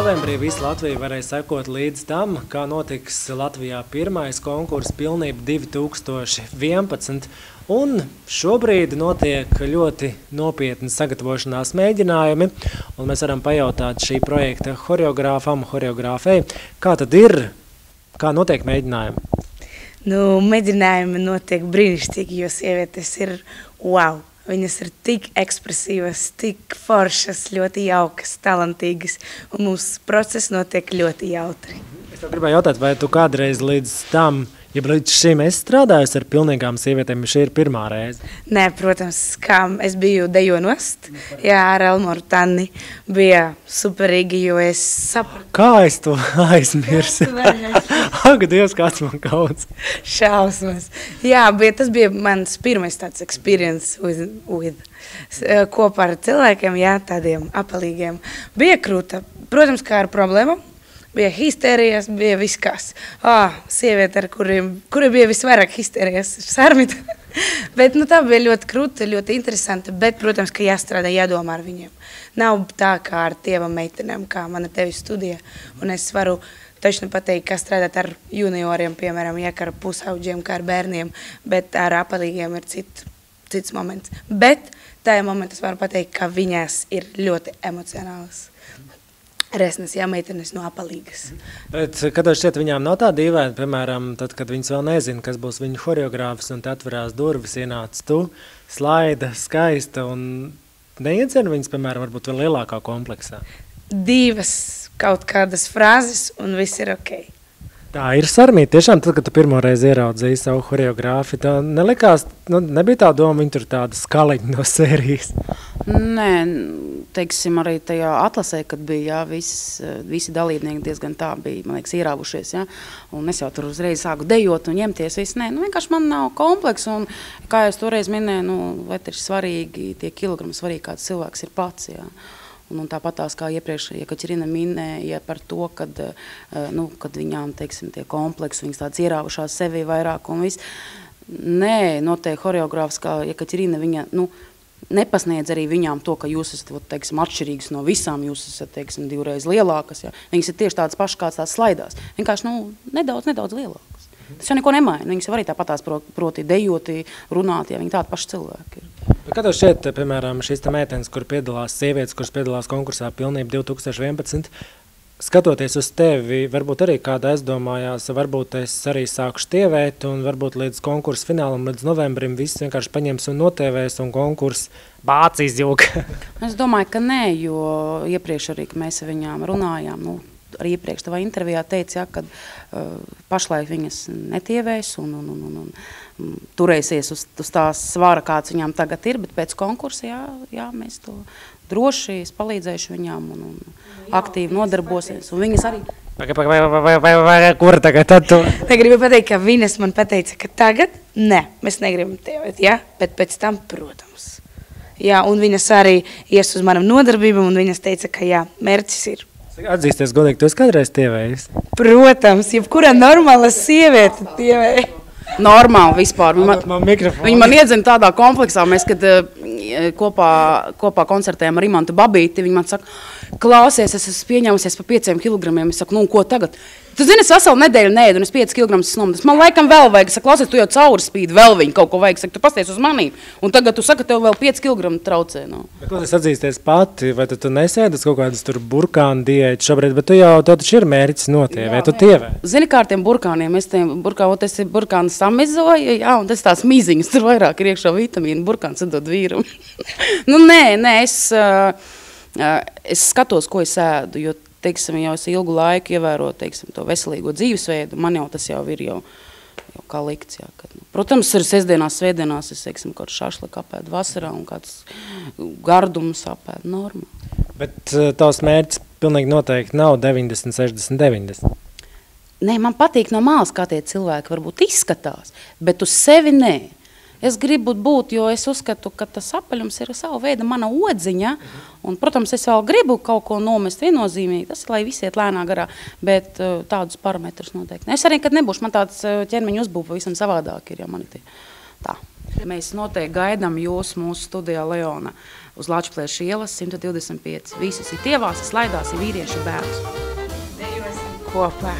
novembrī visa Latvija varēja sekot līdz tam, kā notiks Latvijā pirmais konkurss Pilnība 2011. Un šobrīd notiek ļoti nopietni sagatavošanās mēģinājumi, un mēs varam pajautāt šī projekta horeogrāfei, kā tad ir, kā notiek mēģinājumi? Mēģinājumi notiek brīnišķīgi, jo sievietes ir wow. Viņas ir tik ekspresīvas, tik foršas, ļoti jaukas, talantīgas, un mūsu process notiek ļoti jautri. Es tev gribēju jautāt, vai tu kādreiz līdz tam, ja līdz šim esi strādājusi ar pilnīgām sievietēm, šī ir pirmā reize? Nē, protams, kā es biju dejonost, jā, ar Elmoru Tanni, bija superīgi, jo es sapratu. Kā es to aizmirsu? Ak, Dievs, kāds man kauts. Šausmas. Jā, tas bija mans pirmais tāds experience kopā ar cilvēkiem, jā, tādiem apalīgiem. Bija krūta, protams, kā ar problēmu. Bija histērijas, bija viss kas. Sieviete, ar kuriem bija visvairāk histērijas, Sarmita. Bet tā bija ļoti krūta, ļoti interesanta, bet, protams, ka jāstrādā, jādomā ar viņiem. Nav tā kā ar tēva meitenēm, kā man ar tevi studija, un es varu taču pateikt, kā strādāt ar junioriem, piemēram, ja kā ar pusauģiem, kā ar bērniem, bet ar apalīgiem ir cits moments. Bet tajā momentā es varu pateikt, ka viņās ir ļoti emocionālas. Resnes, jā, meitenes no apalīgas. Bet, kad šķiet, viņām nav tā dīvaini, piemēram, tad, kad viņas vēl nezina, kas būs viņu horeogrāfs, un te atverās durvis, ienāc tu, slaida, skaista, un neiedzina viņas, piemēram, varbūt vēl lielākā kompleksā? Divas kaut kādas frāzes, un viss ir ok. Tā ir Sarmīta. Tiešām, tad, kad tu pirmoreiz ieraudzīji savu horeogrāfi, tā nelikās, nebija tā doma, viņa tur tāda skaliņa no sērijas? Nē, teiksim, arī tajā atlasē, kad bija, jā, visi dalībnieki diezgan tā bija, man liekas, ierāvušies, jā, un es jau tur uzreiz sāku dejot un ņemties, viss, nē, vienkārši man nav kompleks, un kā es toreiz minēju, vai ir svarīgi, tie kilogrami svarīgi, kāds cilvēks ir pats, jā. Un tāpatās, kā iepriekš Jekaterina minēja par to, kad viņām, teiksim, tie kompleksi, viņas tāds ierāvušās sevi vairāk un viss. Nē, noteikti horeogrāfs, kā Jekaterina, viņa, nepasniedz arī viņām to, ka jūs esat, teiksim, atšķirīgas no visām, jūs esat, teiksim, divreiz lielākas, jā. Viņas ir tieši tādas pašas, kāds tās slaidās. Vienkārši, nedaudz lielākas. Tas jau neko nemaina. Viņas var arī tāpatās proti dejoti, runāt, ja viņi tādi paši cilvēki ir. Kā tev šķiet, piemēram, šīs meitenes, kur piedalās sievietes, kuras piedalās konkursā Pilnība 2011, skatoties uz tevi, varbūt arī kāda aizdomājās, varbūt es arī sākušu tievēt, un varbūt līdz konkursa finālam, līdz novembrim viss vienkārši paņems un notievēs, un konkurss bācīs jūk. Es domāju, ka nē, jo iepriekš arī, ka mēs ar viņām runājām, arī iepriekš tavā intervijā teica, jā, kad pašlaik viņas netievēs un turēsies uz tās svara, kāds viņām tagad ir, bet pēc konkursa, jā, mēs to droši, es palīdzēšu viņām un aktīvi nodarbosies, un viņas arī... Vai kur tagad tad tu? Negribu pateikt, ka viņas man pateica, ka tagad, ne, mēs negribam tievēt, jā, bet pēc tam, protams. Jā, un viņas arī ies uz manam nodarbībam, un viņas teica, ka jā, mērķis ir. Atzīsties godīgi, tu esi kādreiz tievējis? Protams, jebkura normāla sieviete tievē. Normāli vispār. Viņi man iedzina tādā kompleksā. Mēs, kad kopā koncertējām ar Imantu Babīti, viņi man saka, klausies, es esmu pieņēmusies par 5 kilogramiem. Es saku, ko tagad? Tu zini, es veselu nedēļu neēdu, un es 5 kilogramus nometu. Man laikam vēl vajag. Es saku, klausies, tu jau cauri spīdi, vēl viņu kaut ko vajag. Saku, tu pasties uz manīm. Un tagad tu saka, tev vēl 5 kilogramu traucē. Bet ko tu atzīsties pati? Vai tu nesēdas kaut kādas tur burkānu diētu šobrīd, bet tu jau, tev taču ir mērķis notievē, tu tievē? Zini, kā ar tiem burkāniem? Es burkānu samizoju, jā, un tas tās miziņas, tur vairāk ir iekšā vitamīnu, burkāns atdod vīrumu. Nē, es skatos, ko es ēdu, jo, teiksim, jau es ilgu laiku ievēro, teiksim, to veselīgo dzīvesveidu, man jau tas jau ir jau kā likts, jā. Protams, arī sestdienās, svētdienās es, teiksim, kaut šašliku apēdu vasarā un kāds gardumus apēdu normāli. Bet tavs mērķis pilnīgi noteikti nav 90, 60, 90? Nē, man patīk no malas, kā tie cilvēki varbūt izskatās, bet uz sevi nē. Es gribu būt, jo es uzskatu, ka tas apaļums ir sava veida mana odziņa, un, protams, es vēl gribu kaut ko nomest viennozīmīgi, tas ir, lai visi iet lēnā garā, bet tādus parametrus noteikti. Es arī, kad nebūšu, man tāds ķermeņa uzbūve visam savādāk ir, ja man ir tā. Mēs noteikti gaidām jūs mūsu studijā Leona uz Lačplēša ielas 125. Visas ir tievās, slaidās, ir vīrieši un bērns. Dejosim kopā.